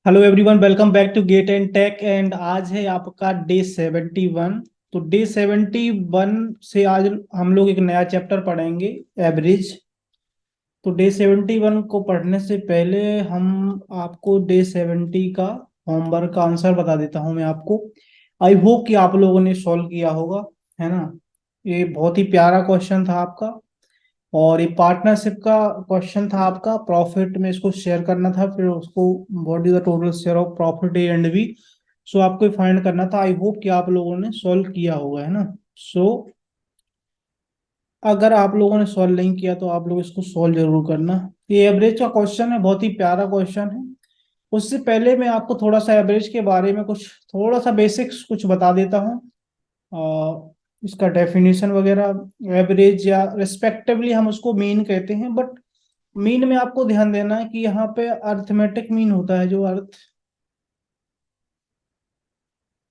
Hello everyone, welcome back to gate and tech. And आज है आपका डे 71। तो डे 71 से आज हम लोग एक नया चैप्टर पढ़ेंगे, एवरेज। तो डे 71 को पढ़ने से पहले हम आपको डे 70 का होमवर्क का आंसर बता देता हूं मैं आपको। आई होप कि आप लोगों ने सॉल्व किया होगा, है ना। ये बहुत ही प्यारा क्वेश्चन था आपका। और ये पार्टनरशिप का क्वेश्चन था आपका। प्रॉफिट में इसको शेयर करना था, फिर उसको what is the total share of profit A and B. So आपको फाइंड करना था। आई होप कि आप लोगों ने सॉल्व किया होगा, है ना। सो अगर आप लोगों ने सॉल्व नहीं किया तो आप लोग इसको सॉल्व जरूर करना। ये एवरेज का क्वेश्चन है, बहुत ही प्यारा क्वेश्चन है। उससे पहले मैं आपको थोड़ा सा एवरेज के बारे में कुछ थोड़ा सा बेसिक्स कुछ बता देता हूँ। इसका डेफिनेशन वगैरह, एवरेज या रिस्पेक्टिवली हम उसको मीन कहते हैं। बट मीन में आपको ध्यान देना है कि यहाँ पे अर्थमेटिक मीन होता है, जो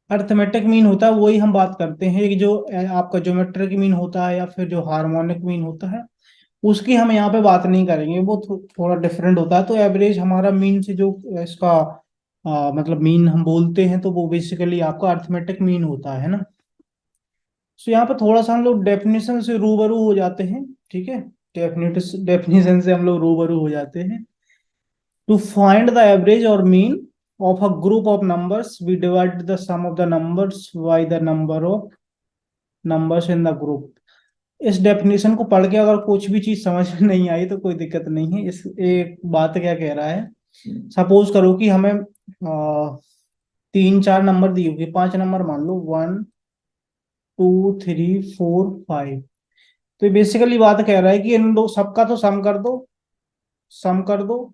अर्थमेटिक मीन होता है वही हम बात करते हैं। एक जो आपका ज्योमेट्रिक मीन होता है या फिर जो हार्मोनिक मीन होता है, उसकी हम यहाँ पे बात नहीं करेंगे। वो थोड़ा डिफरेंट होता है। तो एवरेज हमारा मीन से जो इसका मतलब मीन हम बोलते हैं, तो वो बेसिकली आपका अर्थमेटिक मीन होता है ना। सो यहाँ पे थोड़ा सा हम लोग डेफिनेशन से रूबरू हो जाते हैं, ठीक है। डेफिनेशन से हम लोग रूबरू हो जाते हैं। To find the average or mean of a group of numbers, we divide the sum of the numbers by the number of numbers in the group। इस डेफिनेशन को पढ़ के अगर कुछ भी चीज समझ में नहीं आई तो कोई दिक्कत नहीं है। इस एक बात क्या कह रहा है, सपोज करो कि हमें 3 4 नंबर दिए हुए, 5 नंबर मान लो, 1 2 3 4 5। तो ये बेसिकली बात कह रहा है कि इन दो सबका तो सम कर दो, सम कर दो,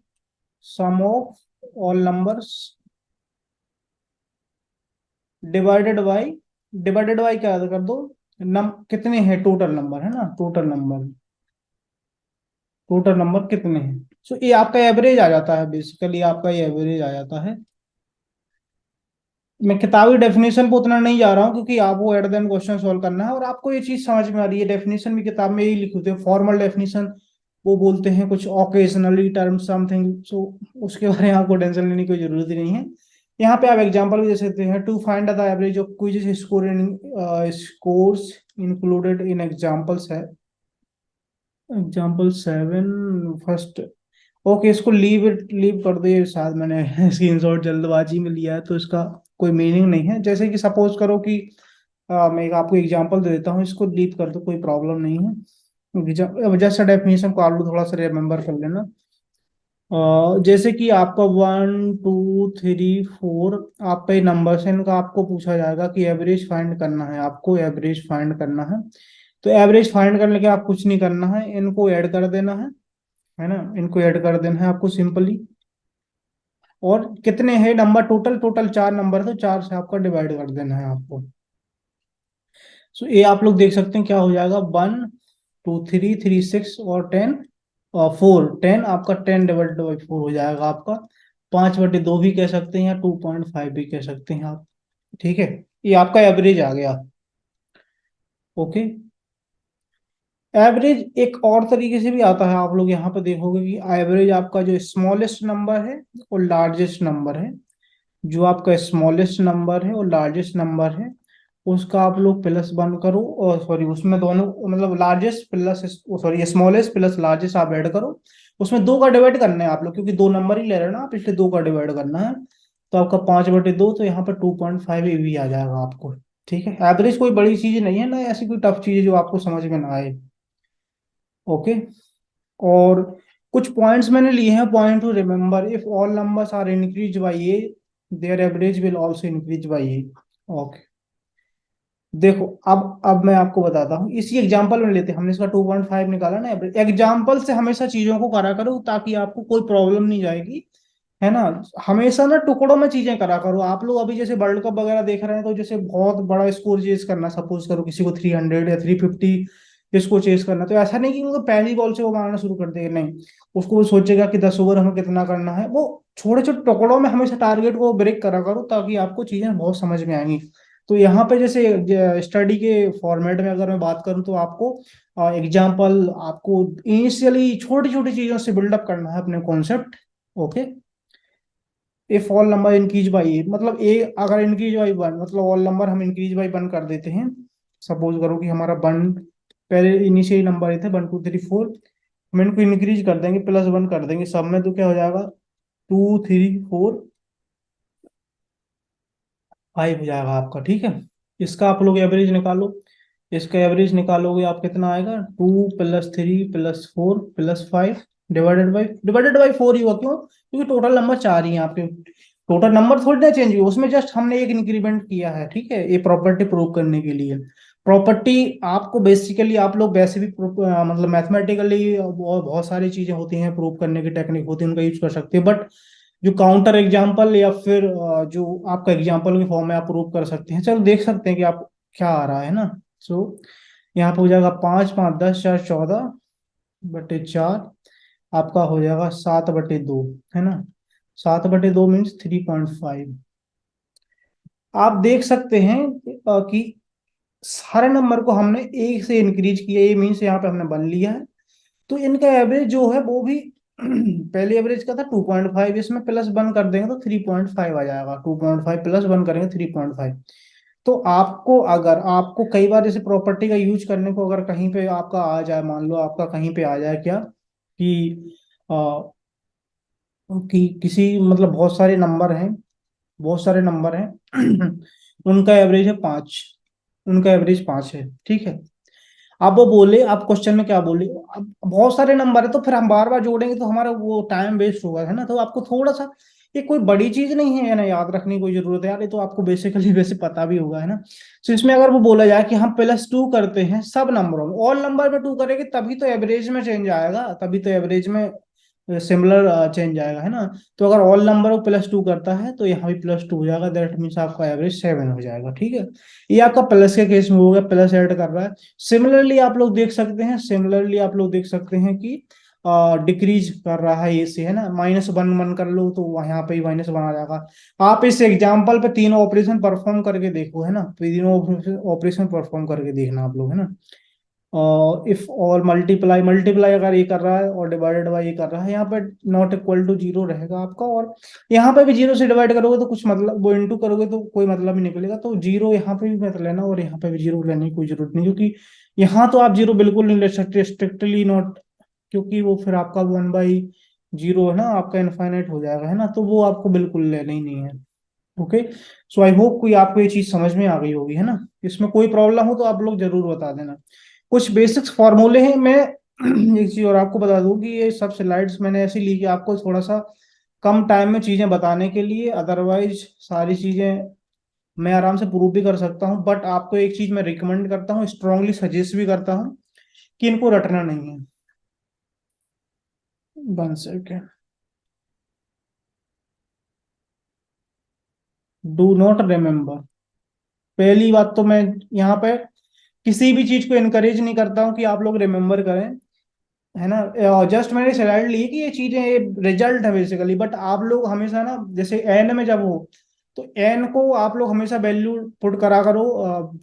sum of all numbers divided by क्या कर दो, कितने हैं टोटल नंबर, है ना। टोटल नंबर कितने हैं। सो ये आपका एवरेज आ जाता है, बेसिकली आपका ये एवरेज आ जाता है। मैं किताबी डेफिनेशन पे उतना नहीं जा रहा हूँ, क्योंकि आपको at the end question solve करना है और आपको ये चीज समझ में आ रही है। डेफिनेशन भी किताब में यही लिखे होते हैं, फॉर्मल डेफिनेशन। वो बोलते हैं कुछ ओकेजनली टर्म समथिंग। सो उसके बारे में आपको टेंशन लेने की कोई जरूरत ही नहीं है। यहाँ पे आप एग्जांपल भी दे सकते हैं। To find the average of quiz score in scores included in examples है। Example 7 first. ओके, इसको लीव कर दो। ये शायद मैंने स्क्रीनशॉट जल्दबाजी में लिया है, तो इसका कोई मीनिंग नहीं है। जैसे कि सपोज करो कि मैं आपको एग्जांपल दे देता हूँ, इसको लीव कर दो, कोई प्रॉब्लम नहीं है। जस्ट डेफिनेशन को आप लोग थोड़ा सा रिमेम्बर कर लेना। जैसे कि आपका 1 2 3 4 आपका ये नंबर है, इनका आपको पूछा जाएगा कि एवरेज फाइंड करना है, आपको एवरेज फाइंड करना है। तो एवरेज फाइंड करने के आप कुछ नहीं करना है, इनको ऐड कर देना है ना। इनको ऐड कर देना है आपको सिंपली। और कितने हैं नंबर, टोटल 4 नंबर, तो 4 से आपका डिवाइड कर देना है आपको। सो ये आप लोग देख सकते हैं क्या हो जाएगा। 1 2 3 3 6 और 10 और 4 10, आपका 10 डिवाइडेड बाई 4 हो जाएगा आपका। 5/2 भी कह सकते हैं या 2.5 भी कह सकते हैं आप, ठीक है। ये आपका एवरेज आ गया। ओके। एवरेज एक और तरीके से भी आता है। आप लोग यहाँ पे देखोगे कि एवरेज आपका जो स्मॉलेस्ट नंबर है और लार्जेस्ट नंबर है, जो आपका स्मॉलेस्ट नंबर है और लार्जेस्ट नंबर है, उसका आप लोग +1 करो। और सॉरी, उसमें दोनों मतलब largest plus, sorry smallest plus largest आप ऐड करो। उसमें 2 का डिवाइड करना है आप लोग, क्योंकि 2 नंबर ही ले रहे हैं ना आप, इसलिए 2 का डिवाइड करना है। तो आपका 5/2, तो यहाँ पर 2.5 ये भी आ जाएगा आपको, ठीक है। एवरेज कोई बड़ी चीज नहीं है ना, ऐसी कोई टफ चीज है जो आपको समझ में ना आए। ओके। और कुछ पॉइंट्स मैंने लिए हैं, point to remember. If all numbers are increase by a, their average will also increase by a. Okay. देखो, अब मैं आपको बताता हूँ। इसी एग्जांपल में लेते हैं, हमने इसका 2.5 निकाला ना एवरेज। एग्जांपल से हमेशा चीजों को करा करो, ताकि आपको कोई प्रॉब्लम नहीं जाएगी, है ना। हमेशा ना टुकड़ों में चीजें करा करो। आप लोग अभी जैसे वर्ल्ड कप वगैरह देख रहे हैं, तो जैसे बहुत बड़ा स्कोर चेज करना, सपोज करो किसी को 300 या 350 इसको चेज करना, तो ऐसा नहीं कि वो पहली बॉल से वो मारना शुरू कर देगा, नहीं। उसको वो सोचेगा कि 10 ओवर हमें कितना करना है। वो छोटे छोटे टुकड़ों में हमेशा टारगेट को ब्रेक करा करो, ताकि आपको चीजें बहुत समझ में आएंगी। तो यहाँ पे जैसे स्टडी के फॉर्मेट में अगर मैं बात करूँ, तो आपको एग्जाम्पल, आपको इनिशियली छोटी छोटी चीजों से बिल्डअप करना है अपने concept. Okay. If all number increase by A, मतलब ए अगर इंक्रीज बाई वन, मतलब ऑल नंबर हम इंक्रीज बाई वन कर देते हैं। सपोज करो कि हमारा वन, पहले इनिशियल नंबर थे 1 2 3 4, हम इनको इंक्रीज कर देंगे, प्लस वन कर देंगे सब में, तो क्या हो जाएगा 2 3 4 5 हो जाएगा आपका। ठीक है, इसका आप लोग एवरेज निकालो। इसका एवरेज निकालोगे आप, कितना आएगा 2 + 3 + 4 + 5 डिवाइडेड बाई 4 ही हुआ, क्यों? क्योंकि टोटल नंबर 4 ही है आपके। टोटल नंबर थोड़ी ना चेंज हुआ, उसमें जस्ट हमने एक इंक्रीमेंट किया है। ठीक है, ये प्रॉपर्टी प्रूव करने के लिए। प्रॉपर्टी आपको बेसिकली, आप लोग वैसे भी मतलब मैथमेटिकली बहुत बहुत सारी चीजें होती हैं, प्रूव करने की टेक्निक होती है, उनका यूज कर सकते हैं। बट जो काउंटर एग्जाम्पल या फिर जो आपका एग्जाम्पल की फॉर्म में आप प्रूव कर सकते हैं। चलो देख सकते हैं कि आप क्या आ रहा है ना। सो यहाँ पे हो जाएगा 5 5 10 4 14/4, आपका हो जाएगा 7/2, है ना। 7/2 मीन्स 3.5। आप देख सकते हैं कि सारे नंबर को हमने एक से इंक्रीज किया, ये मीन्स यहाँ पे हमने बन लिया है। तो इनका एवरेज जो है वो भी पहले एवरेज का था 2.5, इसमें प्लस वन कर देंगे तो 3.5 आ जाएगा। 2.5 प्लस वन करेंगे 3.5। तो आपको, अगर आपको कई बार जैसे प्रॉपर्टी का यूज करने को अगर कहीं पे आपका आ जाए, मान लो आपका कहीं पे आ जाए क्या कि किसी मतलब बहुत सारे नंबर हैं उनका एवरेज है 5, उनका एवरेज 5 है। ठीक है, अब वो बोले, आप क्वेश्चन में क्या बोले, अब बहुत सारे नंबर है तो फिर हम बार बार जोड़ेंगे तो हमारा वो टाइम वेस्ट होगा, है ना। तो आपको थोड़ा सा, ये कोई बड़ी चीज नहीं है ना, याद रखने की कोई जरूरत है यार, ये तो आपको बेसिकली वैसे पता भी होगा, है ना। तो इसमें अगर वो बोला जाए कि हम +2 करते हैं सब नंबरों में, ऑल नंबर में 2 करेंगे तभी तो एवरेज में चेंज आएगा, तभी तो एवरेज में सिमिलर चेंज आएगा, है ना। तो अगर ऑल नंबर को +2 करता है तो यहाँ भी +2 हो जाएगा, दैट मीन्स आपका एवरेज 7 हो जाएगा। ठीक है, ये आपका प्लस के केस में हो गया, प्लस ऐड कर रहा है। सिमिलरली आप लोग देख सकते हैं, कि डिक्रीज कर रहा है ये से, है ना। -1 1 कर लो तो यहाँ पे ही -1 आ जाएगा। आप इस एग्जाम्पल पे तीनों ऑपरेशन परफॉर्म करके देखो, है ना, तीनों ऑपरेशन परफॉर्म करके देखना आप लोग, है ना। इफ और मल्टीप्लाई मल्टीप्लाई अगर ये कर रहा है और डिवाइडेड बाई ये कर रहा है, यहाँ पे नॉट इक्वल टू जीरो रहेगा आपका। और यहाँ पे भी जीरो से डिवाइड करोगे तो कुछ मतलब, वो इंटू करोगे तो कोई मतलब ही निकलेगा। तो जीरो यहाँ पे भी मत लेना और यहाँ पे भी जीरो लेने की कोई जरूरत नहीं, क्योंकि यहाँ तो आप जीरो बिल्कुल नहीं ले सकते, स्ट्रिक्टली नॉट, क्योंकि वो फिर आपका 1/0 है ना, आपका इनफाइनाइट हो जाएगा, है ना। तो वो आपको बिल्कुल लेना ही नहीं है। ओके, सो आई होप कोई आपको ये चीज समझ में आ गई होगी, है ना। इसमें कोई प्रॉब्लम हो तो आप लोग जरूर बता देना। कुछ बेसिक्स फॉर्मूले हैं, मैं एक चीज और आपको बता दूं कि ये सब स्लाइड्स मैंने ऐसी ली कि आपको थोड़ा सा कम टाइम में चीजें बताने के लिए, अदरवाइज सारी चीजें मैं आराम से प्रूव भी कर सकता हूँ। बट आपको एक चीज मैं रिकमेंड करता हूँ, स्ट्रांगली सजेस्ट भी करता हूँ कि इनको रटना नहीं है। 1 सेकेंड, डू नॉट रिमेम्बर। पहली बात तो मैं यहाँ पे किसी भी चीज को इनकरेज नहीं करता हूँ कि आप लोग रिमेम्बर करें, है ना। जस्ट मैंने स्लाइड ली कि ये चीजें, ये रिजल्ट है बेसिकली। बट आप लोग हमेशा ना, जैसे एन में जब हो तो एन को आप लोग हमेशा वैल्यू पुट करा करो।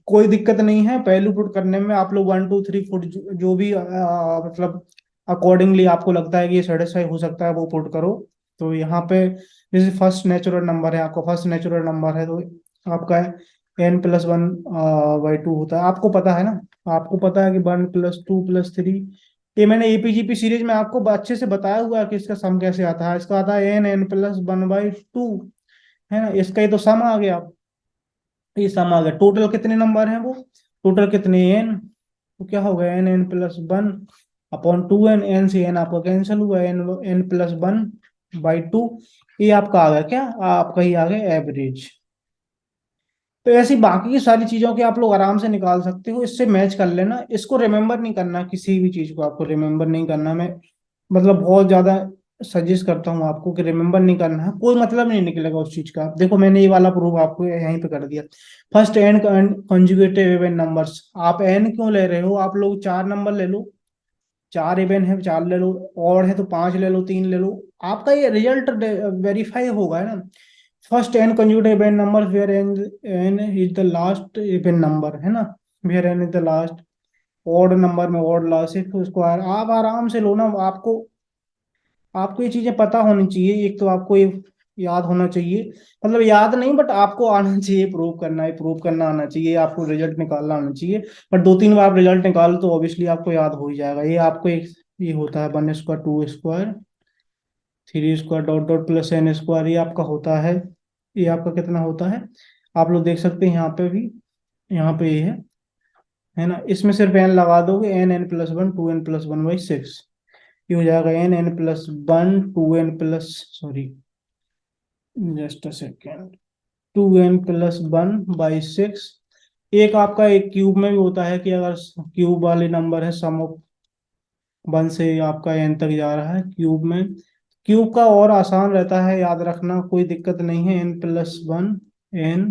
कोई दिक्कत नहीं है वैल्यू पुट करने में। आप लोग 1 2 3 4 जो भी मतलब अकॉर्डिंगली आपको लगता है कि ये सेटिस्फाई हो सकता है वो पुट करो। तो यहाँ पे जैसे फर्स्ट नेचुरल नंबर है, आपका फर्स्ट नेचुरल नंबर है, तो आपका n + 1/2 होता है, आपको पता है ना। आपको पता है कि 1 + 2 + 3, ये मैंने एपीजीपी सीरीज में आपको अच्छे से बताया हुआ है कि इसका सम कैसे आता है। इसका आता है n+1/2, है ना। इसका ही तो सम आ गया, ये सम आ गया। टोटल कितने नंबर हैं वो, टोटल कितने n, तो क्या हो गया n+1/2, n से n आपका कैंसिल हुआ, n+1/2, ये आपका आ गया क्या, आपका ही आ गया एवरेज। तो ऐसी बाकी की सारी चीजों के आप लोग आराम से निकाल सकते हो, इससे मैच कर लेना। इसको रिमेम्बर नहीं करना, किसी भी चीज को आपको रिमेम्बर नहीं करना। मैं मतलब बहुत ज्यादा सजेस्ट करता हूँ आपको कि रिमेम्बर नहीं करना है, कोई मतलब नहीं निकलेगा उस चीज का। देखो मैंने ये वाला प्रूफ आपको यहीं पे कर दिया। First n consecutive even numbers, आप एन क्यों ले रहे हो, आप लोग 4 नंबर ले लो, 4 इवन है 4 ले लो, और है तो 5 ले लो, 3 ले लो, आपका ये रिजल्ट वेरीफाई होगा, है ना। First N consecutive even number where N is the last even number, है ना, where N is the last odd number में ऑड लास्ट स्क्वायर। आप आराम से लो ना। आपको आपको ये चीजें पता होनी चाहिए। एक तो आपको याद होना चाहिए, मतलब याद नहीं बट आपको आना चाहिए, प्रूव करना है, प्रूव करना आना चाहिए, आपको रिजल्ट निकालना आना चाहिए। पर 2-3 बार आप रिजल्ट निकालो तो ऑब्वियसली आपको याद हो ही जाएगा। ये आपको एक ये होता है 1 square 2 square 3 square dot dot plus n square, ये आपका होता है। ये आपका कितना होता है आप लोग देख सकते हैं यहाँ पे भी, यहाँ पे ये है ना। इसमें सिर्फ n लगा दोगे, n n+1 2n+1/6, ये हो जाएगा n n+1 2n+, just a second, 2n+1/6। एक आपका एक क्यूब में भी होता है कि अगर क्यूब वाले नंबर है, सम ऑफ 1 से आपका n तक जा रहा है क्यूब में, क्यूब का और आसान रहता है याद रखना, कोई दिक्कत नहीं है। n+1 n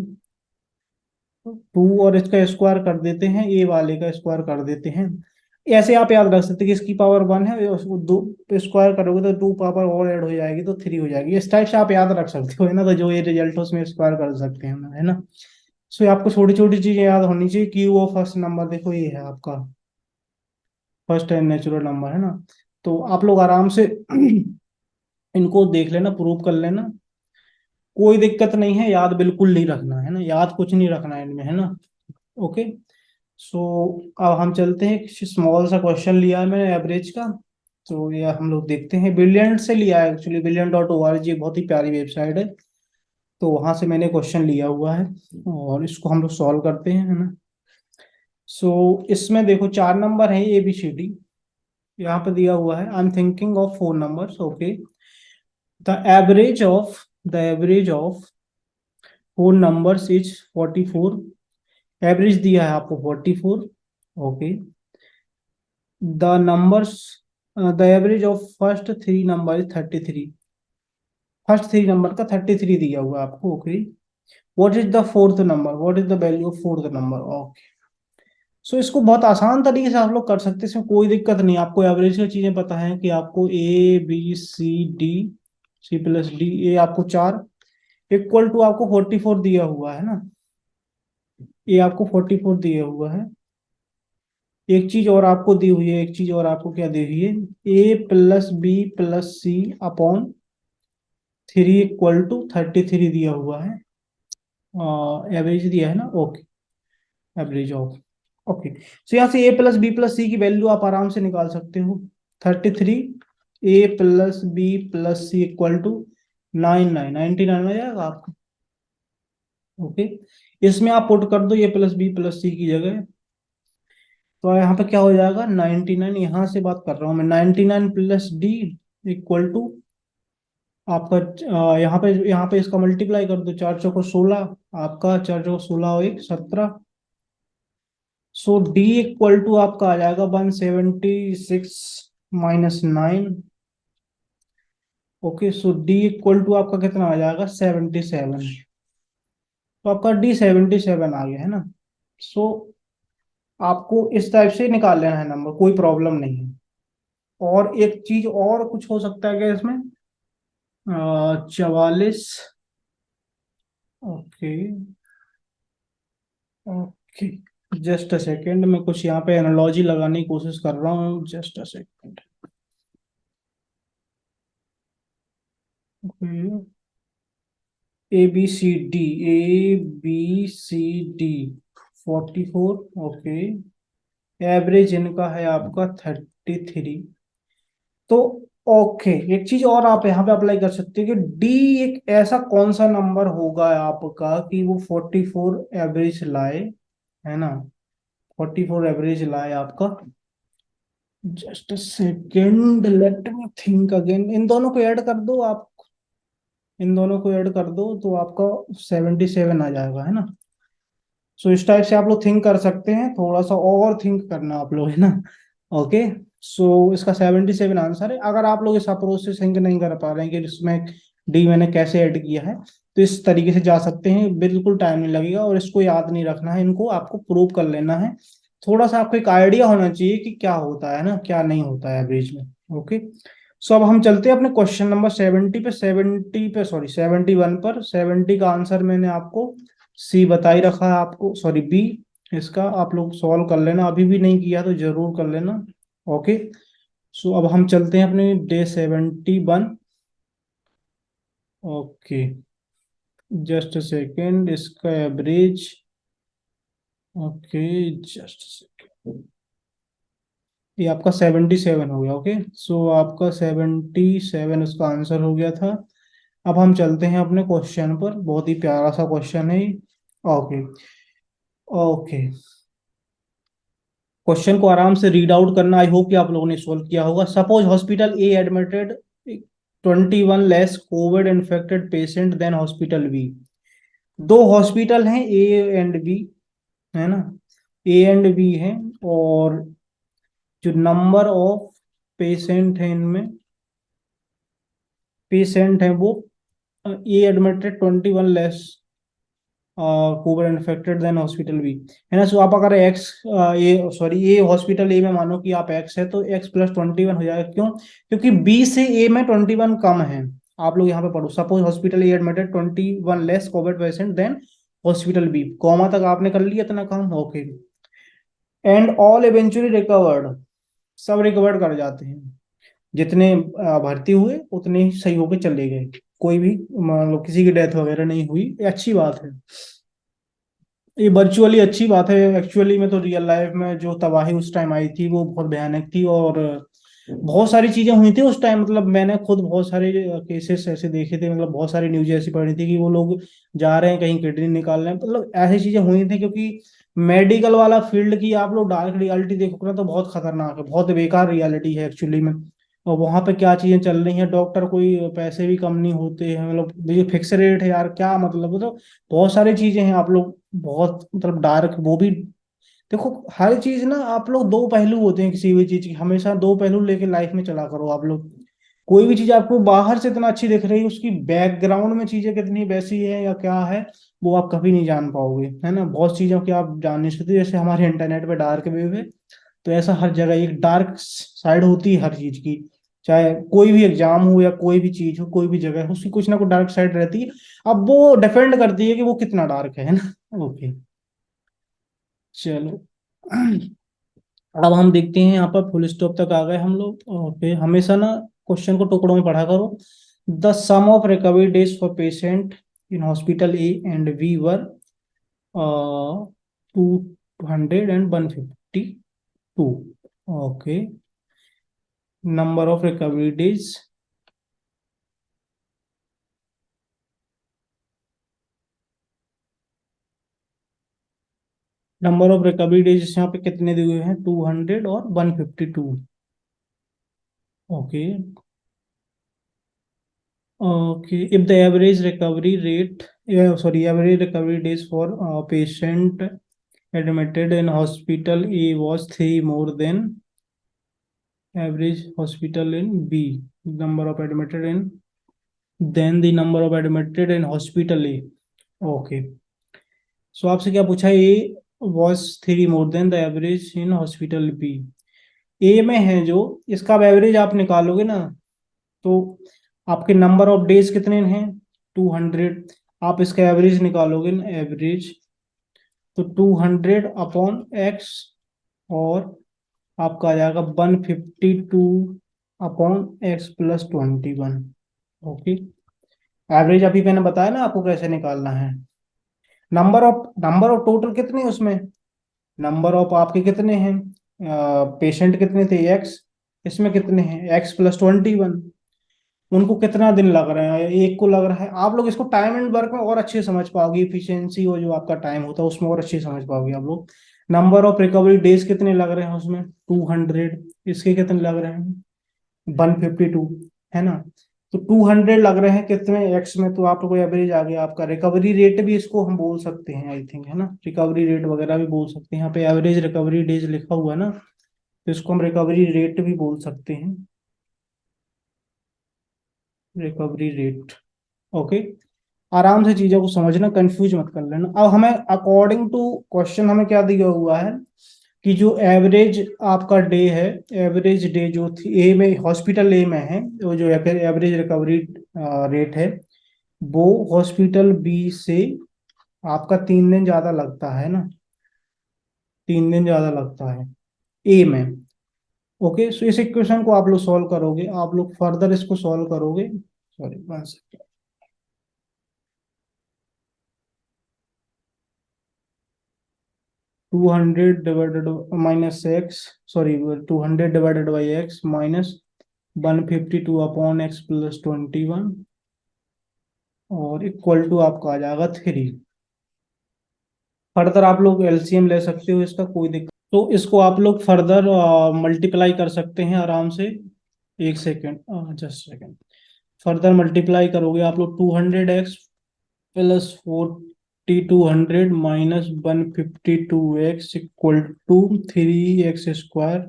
2 और इसका स्क्वायर कर देते हैं, ए वाले का स्क्वायर कर देते हैं। ऐसे आप याद रख सकते हैं कि इसकी पावर 1 है, उसको 2 स्क्वायर करोगे तो 2 पावर और ऐड हो जाएगी तो 3 हो जाएगी। इस टाइप से आप याद रख सकते हो, है ना। तो जो ये रिजल्ट है उसमें स्क्वायर कर सकते हैं हम, है ना। सो आपको छोटी छोटी चीजें याद होनी चाहिए। क्यू ऑफ फर्स्ट नंबर देखो, ये है आपका फर्स्ट एंड नेचुरल नंबर, है ना। तो आप लोग आराम से इनको देख लेना, प्रूव कर लेना, कोई दिक्कत नहीं है। याद बिल्कुल नहीं रखना है ना, याद कुछ नहीं रखना है इनमें, है ना। ओके। सो अब हम चलते हैं, स्मॉल सा क्वेश्चन लिया है मैंने एवरेज का, तो ये हम लोग देखते हैं। ब्रिलियंट से लिया है एक्चुअली, brilliant.org बहुत ही प्यारी वेबसाइट है, तो वहां से मैंने क्वेश्चन लिया हुआ है और इसको हम लोग सॉल्व करते हैं, है ना। सो इसमें देखो 4 नंबर है ABCD, यहाँ पे दिया हुआ है। I am thinking of 4 numbers, okay. The average of 4 numbers is 44। Average दिया है आपको 44, okay. The average of first 3 number is 33। First 3 number का 33 दिया हुआ है आपको, okay. What is the fourth number, what is the value of fourth number, okay. So इसको बहुत आसान तरीके से आप लोग कर सकते हैं, इसमें कोई दिक्कत नहीं। आपको एवरेज की चीजें पता है कि आपको A B C D, C+D, ए आपको 4 इक्वल टू आपको 44 दिया हुआ है ना। ये आपको 44 दिया हुआ है। एक चीज और आपको दी हुई है, एक चीज और आपको क्या दी हुई है, A+B+C/3 दिया हुआ है। एवरेज दिया है ना, okay. Average of, okay. So यहाँ से A+B+C की वैल्यू आप आराम से निकाल सकते हो। 33 A+B+C = 99, 99 आ जाएगा आपका, ओके। इसमें आप पुट कर दो A+B+C की जगह, तो यहाँ पे क्या हो जाएगा 99, यहाँ से बात कर रहा हूँ मैं, 99+D = आपका यहाँ पे इसका मल्टीप्लाई कर दो, 4 चौको 16, आपका 4 चौको 16 और 1 17। सो D = आपका आ जाएगा 176 - 9, ओके। सो D = आपका कितना आ जाएगा 77, तो आपका D 77 आ गया, है ना। सो आपको इस टाइप से निकाल लेना है नंबर, कोई प्रॉब्लम नहीं है। और एक चीज और कुछ हो सकता है क्या इसमें, 44, okay, okay. Just a second, मैं कुछ यहाँ पे एनालॉजी लगाने की कोशिश कर रहा हूँ, just a second, A B C D 44, okay. Average इनका है आपका 33, तो ओके। एक चीज और आप यहाँ पे अप्लाई कर सकते हैं कि डी एक ऐसा कौन सा नंबर होगा आपका कि वो 44 एवरेज लाए, है ना। 44 एवरेज लाए आपका। Just second, let me think again. इन दोनों को ऐड कर दो आप, इन दोनों को ऐड कर दो तो आपका 77 आ जाएगा, है ना। सो इस टाइप से आप लोग थिंक कर सकते हैं, थोड़ा सा और थिंक करना आप लोग, है ना। ओके। सो इसका 77 आंसर है। अगर आप लोग इस अप्रोच से थिंक नहीं कर पा रहे हैं कि इसमें डी मैंने कैसे ऐड किया है, तो इस तरीके से जा सकते हैं, बिल्कुल टाइम नहीं लगेगा। और इसको याद नहीं रखना है, इनको आपको प्रूव कर लेना है। थोड़ा सा आपको एक आइडिया होना चाहिए कि क्या होता है ना, क्या नहीं होता है एवरेज में, ओके। सो अब हम चलते हैं अपने क्वेश्चन नंबर 71 पर। 70 का आंसर मैंने आपको सी बता ही रखा है, आपको सॉरी बी। इसका आप लोग सॉल्व कर लेना, अभी भी नहीं किया तो जरूर कर लेना, ओके। सो अब हम चलते हैं अपने डे 71। ओके, जस्ट सेकेंड, इसका एवरेज। ओके, जस्ट सेकेंड, ये आपका 77 हो गया। ओके, सो आपका 77 उसका आंसर हो गया था। अब हम चलते हैं अपने क्वेश्चन पर, बहुत ही प्यारा सा क्वेश्चन है। ओके। ओके, क्वेश्चन को आराम से रीड आउट करना, आई होप कि आप लोगों ने सॉल्व किया होगा। Suppose hospital A admitted 21 less covid infected patient than hospital B. दो हॉस्पिटल हैं, ए एंड बी, है ना, ए एंड बी है, और जो नंबर ऑफ पेशेंट है इनमें, पेशेंट है वो, A admitted 21 less covid infected than hospital B, है ना। सो आप अगर X, A sorry, A hospital A में मानो कि आप एक्स है, तो एक्स प्लस 21 हो जाएगा। क्यों? क्योंकि बी से ए में 21 कम है। आप लोग यहाँ पे पढ़ो, suppose hospital A admitted 21 less covid patient than hospital B, comma तक आपने कर लिया इतना काम। Okay, and all eventually recovered, सब रिकवर्ड कर जाते हैं, जितने भर्ती हुए उतने ही सही होके चले गए, कोई भी मान लो किसी की डेथ वगैरह नहीं हुई, ये अच्छी बात है। ये वर्चुअली अच्छी बात है, एक्चुअली में तो रियल लाइफ में जो तबाही उस टाइम आई थी वो बहुत भयानक थी, और बहुत सारी चीजें हुई थी उस टाइम। मतलब मैंने खुद बहुत सारे केसेस ऐसे देखे थे, मतलब बहुत सारी न्यूज ऐसी पढ़ी थी कि वो लोग जा रहे हैं कहीं किडनी निकाल रहे हैं, मतलब ऐसी चीजें हुई थी। क्योंकि मेडिकल वाला फील्ड की आप लोग डार्क रियलिटी देखोगे ना, तो बहुत खतरनाक है, बहुत बेकार रियलिटी है एक्चुअली में। और वहां पे क्या चीजें चल रही हैं, डॉक्टर कोई पैसे भी कम नहीं होते हैं, मतलब ये फिक्स रेट है यार, क्या मतलब बहुत सारी चीजें हैं। आप लोग बहुत मतलब डार्क वो भी देखो, हर चीज ना आप लोग दो पहलू होते हैं किसी भी चीज की, हमेशा दो पहलू लेके लाइफ में चला करो आप लोग। कोई भी चीज आपको बाहर से इतना अच्छी दिख रही है, उसकी बैकग्राउंड में चीजें कितनी वैसी है या क्या है, वो आप कभी नहीं जान पाओगे, है ना। बहुत चीजों की आप जान नहीं सकते, जैसे हमारे इंटरनेट पे डार्क वेब है, तो ऐसा हर जगह एक डार्क साइड होती है हर चीज की। चाहे कोई भी एग्जाम हो या कोई भी चीज हो, कोई भी जगह हो, उसकी कुछ ना कुछ डार्क साइड रहती है। अब वो डिपेंड करती है कि वो कितना डार्क है ना। ओके, चलो। अब हम देखते हैं, यहाँ पर फुल स्टॉप तक आ गए हम लोग। ओके, हमेशा ना क्वेश्चन को टुकड़ों में पढ़ा करो। The sum of recovery days for patient in hospital a and b were 200 and 152। Okay, number of recovery days, number of recovery days यहाँ पे कितने दिए हुए हैं, 200 और 152। Okay. Okay, if the average recovery rate, sorry, average recovery days for patient admitted in hospital A was 3 more than average hospital in B, number of admitted in, then the number of admitted in hospital A। Okay, so आपसे क्या पूछा, ए was 3 more than the average in hospital B। ए में है जो, इसका average आप निकालोगे ना, तो आपके नंबर ऑफ डेज कितने हैं, 200। आप इसका एवरेज निकालोगे ना, एवरेज, तो 200 अपॉन एक्स, और आपका आ जाएगा 152 upon x plus 21। Okay, average अभी मैंने बताया ना आपको कैसे निकालना है। नंबर ऑफ टोटल कितने हैं उसमें, नंबर ऑफ आपके कितने हैं, पेशेंट कितने थे, एक्स, इसमें कितने हैं, एक्स प्लस 21। उनको कितना दिन लग रहा है, एक को लग रहा है। आप लोग इसको टाइम एंड वर्क में और अच्छे समझ पाओगे, इफिशियंसी और जो आपका टाइम होता है उसमें और अच्छे समझ पाओगे आप लोग। नंबर ऑफ रिकवरी डेज कितने लग रहे हैं उसमें, 200, इसके कितने लग रहे हैं, 152, है ना। तो 200 लग रहे हैं कितने एक्स में, तो आप लोग को एवरेज आ गया आपका। रिकवरी रेट भी इसको हम बोल सकते हैं आई थिंक, है ना, रिकवरी रेट वगैरह भी बोल सकते हैं। यहाँ पे एवरेज रिकवरी डेज लिखा हुआ है ना, तो इसको हम रिकवरी रेट भी बोल सकते हैं, रिकवरी रेट। ओके, आराम से चीजों को समझना, कंफ्यूज मत कर लेना। अब हमें अकॉर्डिंग टू क्वेश्चन हमें क्या दिया हुआ है कि जो एवरेज आपका डे है, एवरेज डे जो थी ए में, हॉस्पिटल ए में है, वो जो एवरेज रिकवरी रेट है, वो हॉस्पिटल बी से आपका 3 दिन ज्यादा लगता है ना, 3 दिन ज्यादा लगता है ए में। ओके, सो इस इक्वेशन को आप लोग सॉल्व करोगे, आप लोग फर्दर इसको सॉल्व करोगे। Sorry, one second. 200 divided minus x, sorry 200 divided by x minus 152 upon x plus 21 और इक्वल टू आपका आ जाएगा 3। फर्दर आप लोग एलसीएम ले सकते हो, इसका कोई दिक्कत। तो इसको आप लोग फर्दर मल्टीप्लाई कर सकते हैं आराम से। एक second, just second. Further multiply करोगे आप लोग 200x plus 4200 minus 152x equal to 3x²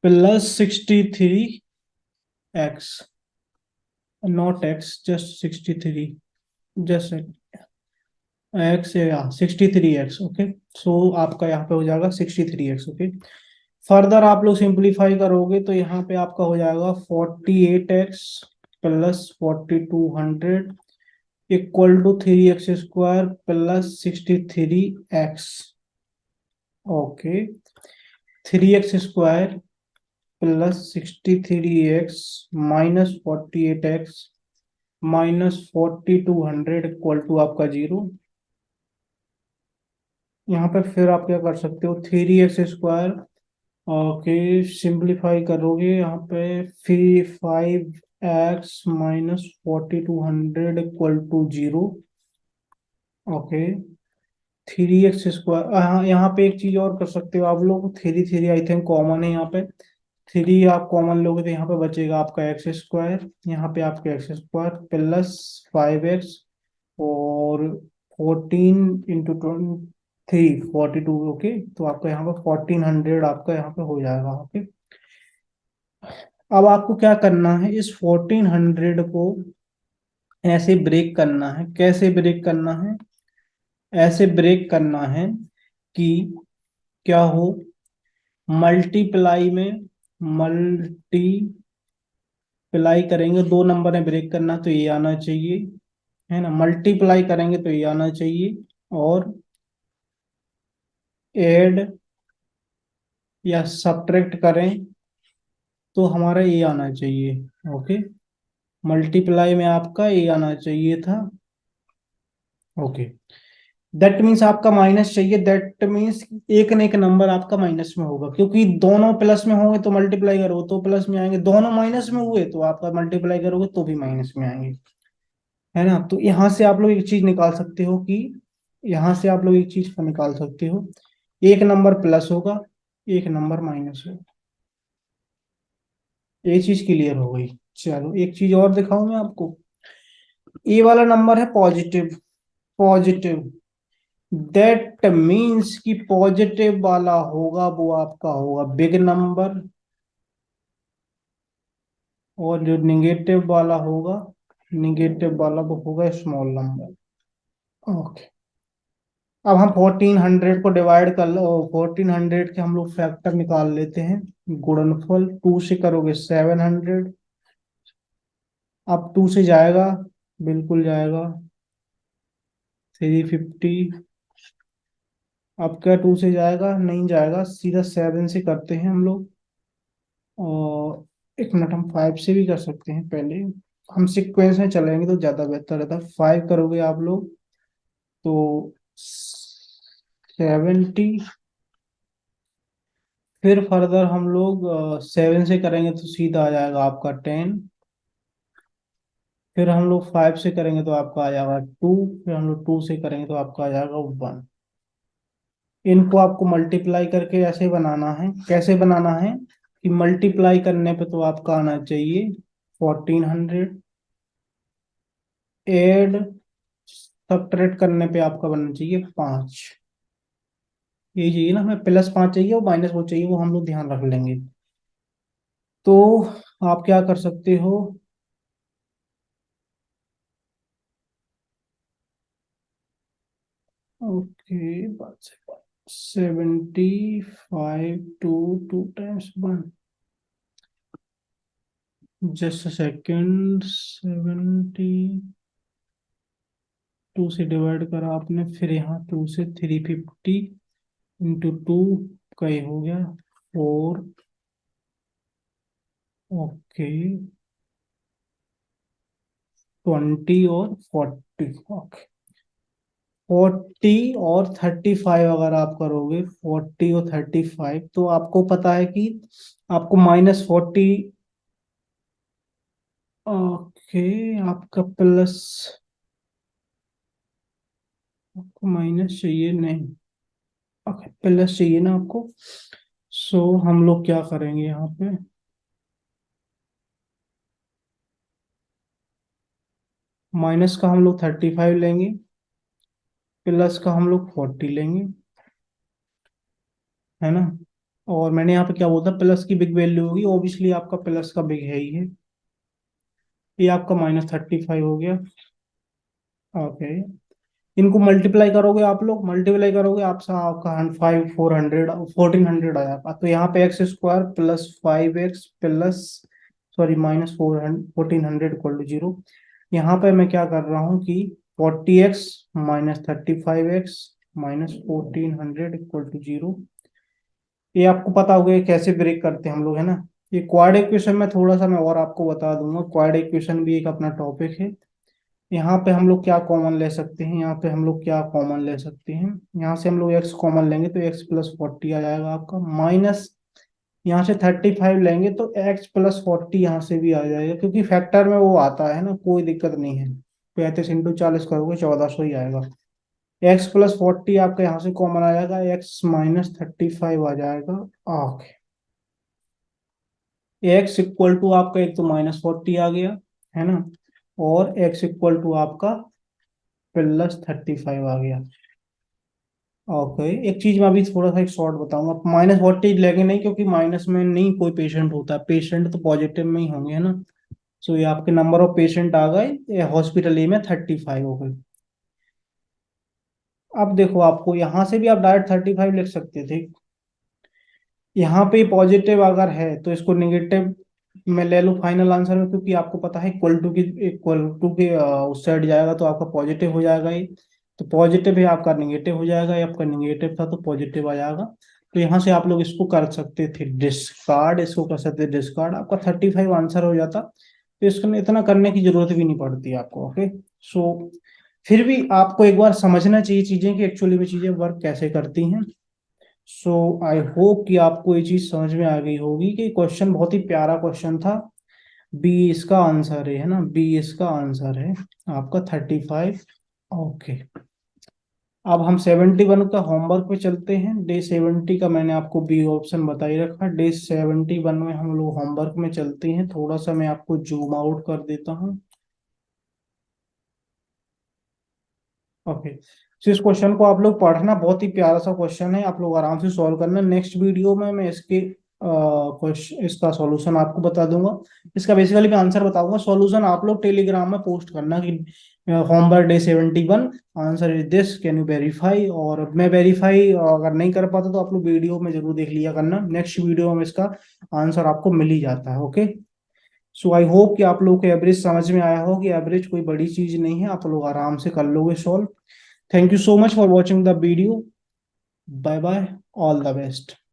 plus 63x, not x, just 63, just x या 63x। ओके, सो आपका यहाँ पे हो जाएगा 63x। ओके, फर्दर आप लोग सिंप्लीफाई करोगे तो यहाँ पे आपका हो जाएगा 48x plus 4200 equal to 3x² plus 63x। Okay, 3x² plus 63x minus 48x minus 4200 equal to आपका 0। यहाँ पे फिर आप क्या कर सकते हो, 3x² ओके, सिंप्लीफाई करोगे यहाँ पे 5x minus 4200 equal to 0। Okay, 3x², हाँ यहाँ पे एक चीज और कर सकते हो आप लोग, three three I think common है यहाँ पे। थ्री आप कॉमन लोगे तो यहाँ पे बचेगा आपका x², यहाँ पे आपका x² प्लस 5x और 14 × 3 42। ओके, तो आपका यहाँ पे 1400 आपका यहाँ पे हो जाएगा। ओके, अब आपको क्या करना है, इस 1400 को ऐसे ब्रेक करना है। कैसे ब्रेक करना है, ऐसे ब्रेक करना है कि क्या हो, मल्टीप्लाई में मल्टीप्लाई करेंगे, दो नंबर में ब्रेक करना तो ये आना चाहिए, है ना। मल्टीप्लाई करेंगे तो ये आना चाहिए, और ऐड या सब्ट्रैक्ट करें तो हमारा ये आना चाहिए। ओके, मल्टीप्लाई में आपका ये आना चाहिए था। ओके, दैट मीन्स आपका माइनस चाहिए, दैट मीन्स एक न एक नंबर आपका माइनस में होगा, क्योंकि दोनों प्लस में होंगे तो मल्टीप्लाई करोगे तो प्लस में आएंगे, दोनों माइनस में हुए तो आपका मल्टीप्लाई करोगे तो भी माइनस में आएंगे, है ना। तो यहाँ से आप लोग एक चीज निकाल सकते हो कि, यहाँ से आप लोग एक चीज को निकाल सकते हो, एक नंबर प्लस होगा, एक नंबर माइनस होगा। ये चीज क्लियर हो गई। चलो एक चीज और दिखाऊं मैं आपको, ये वाला नंबर है पॉजिटिव, पॉजिटिव दैट मीन्स कि पॉजिटिव वाला होगा वो आपका होगा बिग नंबर, और जो निगेटिव वाला होगा, निगेटिव वाला वो होगा स्मॉल नंबर। ओके, अब हम 1400 को डिवाइड कर लो, 1400 के हम लोग फैक्टर निकाल लेते हैं, गुणनफल 2 से करोगे 700, अब 2 से जाएगा, बिल्कुल जाएगा 350, अब क्या 2 से जाएगा, नहीं जाएगा, सीधा 7 से करते हैं हम लोग। और एक मिनट, हम 5 से भी कर सकते हैं, पहले हम सीक्वेंस में चलेंगे तो ज्यादा बेहतर रहता है। 5 करोगे आप लोग तो 70, फिर फर्दर हम लोग 7 से करेंगे तो सीधा आ जाएगा आपका 10, फिर हम लोग 5 से करेंगे तो आपका आ जाएगा 2, फिर हम लोग 2 से करेंगे तो आपका आ जाएगा 1। इनको आपको मल्टीप्लाई करके ऐसे बनाना है, कैसे बनाना है कि मल्टीप्लाई करने पे तो आपका आना चाहिए 1400, एड सब्ट्रैक्ट करने पे आपका बनना चाहिए 5। यही चाहिए ना हमें, +5 चाहिए और माइनस वो चाहिए, वो हम लोग ध्यान रख लेंगे। तो आप क्या कर सकते हो, ओके, बात से 75 टू 2 × 1, जस्ट सेकेंड, 72 से डिवाइड करा आपने, फिर यहाँ 2 से 350 × 2 का ये हो गया 4। ओके, 20 और 40। ओके, 40 और 35 अगर आप करोगे, 40 और 35, तो आपको पता है कि आपको -40, ओके, आपका प्लस, आपको माइनस चाहिए नहीं, ओके प्लस चाहिए ना आपको। सो हम लोग क्या करेंगे यहाँ पे, माइनस का हम लोग 35 लेंगे, प्लस का हम लोग 40 लेंगे, है ना। और मैंने यहाँ पे क्या बोलता, प्लस की बिग वैल्यू होगी, ऑब्वियसली आपका प्लस का बिग है ही है। ये आपका -35 हो गया। ओके, इनको मल्टीप्लाई करोगे, आप लोग मल्टीप्लाई करोगे, आपसे आपका 1400 आ जाएगा। तो यहाँ पे x² plus 5x plus, sorry, -1400 equal to 0। यहाँ पे मैं क्या कर रहा हूँ कि 40x -35x -1400 इक्वल टू 0। ये आपको पता होगा ये कैसे ब्रेक करते हैं हम लोग, है ना। ये क्वाड इक्वेशन में थोड़ा सा मैं और आपको बता दूंगा, क्वाड इक्वेशन भी एक अपना टॉपिक है। यहाँ पे हम लोग क्या कॉमन ले सकते हैं, यहाँ पे हम लोग क्या कॉमन ले सकते हैं, यहाँ से हम लोग x कॉमन लेंगे तो x + 40 आ जाएगा आपका, माइनस यहाँ से 35 लेंगे तो x + 40 यहाँ से भी आ जाएगा, क्योंकि फैक्टर में वो आता है ना, कोई दिक्कत नहीं है। 35 × 40 करोगे 1400 ही आएगा। x + 40 आपका यहाँ से कॉमन आ जाएगा, x - 35 आ जाएगा। ओके, x इक्वल टू आपका एक तो -40 आ गया, है ना, और x इक्वल टू आपका +35 आ गया। ओके, एक चीज मैं अभी थोड़ा सा एक शॉर्ट बताऊंगा, -40 लेंगे नहीं, क्योंकि माइनस में नहीं कोई पेशेंट होता, पेशेंट तो पॉजिटिव में ही होंगे, है ना। सो ये आपके नंबर ऑफ पेशेंट आ गए हॉस्पिटल ए में 35 हो गए। अब देखो, आपको यहाँ से भी आप डायरेक्ट 35 लिख सकते थे, यहाँ पे पॉजिटिव अगर है तो इसको निगेटिव में ले लो फाइनल आंसर में, क्योंकि आपको पता है इक्वल टू के उस साइड जाएगा तो आपका पॉजिटिव हो जाएगा ये। तो पॉजिटिव है आपका निगेटिव हो जाएगा, ये आपका निगेटिव था तो पॉजिटिव आ जाएगा। तो यहाँ से आप लोग इसको कर सकते थे डिस्कार्ड, इसको कर सकते थे डिस्कार्ड, आपका 35 आंसर हो जाता। तो इसको इतना करने की जरूरत भी नहीं पड़ती आपको। ओके, सो फिर भी आपको एक बार समझना चाहिए चीजें कि एक्चुअली में चीजें वर्क कैसे करती हैं। सो आई होप कि आपको ये चीज समझ में आ गई होगी कि क्वेश्चन बहुत ही प्यारा क्वेश्चन था। बी इसका आंसर है ना, बी इसका आंसर है आपका 35। ओके, अब हम 71 का होमवर्क पे चलते हैं। डे 70 का मैंने आपको बी ऑप्शन बता ही रखा। डे 71 में हम लोग होमवर्क में चलते हैं। थोड़ा सा मैं आपको जूम आउट कर देता हूँ। ओके, तो इस क्वेश्चन को आप लोग पढ़ना, बहुत ही प्यारा सा क्वेश्चन है, आप लोग आराम से सॉल्व करना। नेक्स्ट वीडियो में मैं इसके क्वेश्चन, इसका सॉल्यूशन आपको बता दूंगा। इसका बेसिकली मैं आंसर बताऊंगा, सॉल्यूशन आप लोग टेलीग्राम में पोस्ट करना कि homework day 71 answer is this, can you verify. और मैं वेरीफाई अगर नहीं कर पाता तो आप लोग वीडियो में जरूर देख लिया करना, नेक्स्ट वीडियो में इसका आंसर आपको मिल ही जाता है। ओके, सो आई होप कि आप लोगों को एवरेज समझ में आया हो कि एवरेज कोई बड़ी चीज नहीं है, आप लोग आराम से कर लोगे solve. Thank you so much for watching the video. Bye bye. All the best.